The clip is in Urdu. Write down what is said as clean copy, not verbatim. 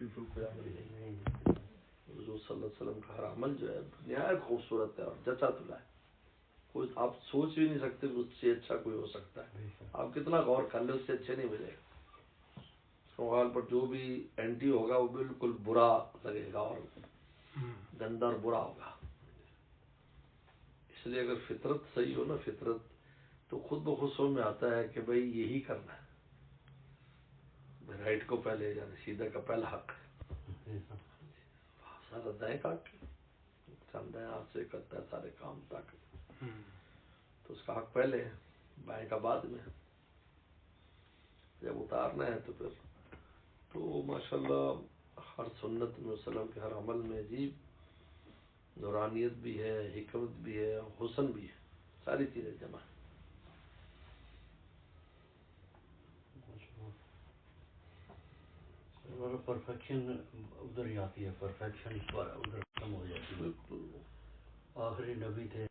حضور صلی اللہ علیہ وسلم کا ہر عمل جو ہے نہایت خوبصورت ہے اور جچا تلا ہے. کوئی آپ سوچ بھی نہیں سکتے اس سے اچھا کوئی ہو سکتا ہے. آپ کتنا غور کر لیں اس سے اچھے نہیں ملے. سوال پر جو بھی اینٹی ہوگا وہ بالکل برا لگے گا اور گندا اور برا ہوگا. اس لیے اگر فطرت صحیح ہو نا، فطرت تو خود بخود سمجھ میں آتا ہے کہ بھائی یہی کرنا ہے. رائٹ کو پہلے یعنی سیدھا کا پہلا حق سارا دائیں کا چند ہاتھ سے کرتا ہے سارے کام تک، تو اس کا حق پہلے ہے، بائیں کا بعد میں. جب اتارنا ہے تو پھر تو ماشاءاللہ ہر سنت میں وسلم کے ہر عمل میں عجیب نورانیت بھی ہے، حکمت بھی ہے، حسن بھی ہے، ساری چیزیں جمع ہیں. پرفیکشن ادھر ہی آتی ہے، پرفیکشن اس بار ادھر ختم ہو جاتی ہے. آخری نبی تھے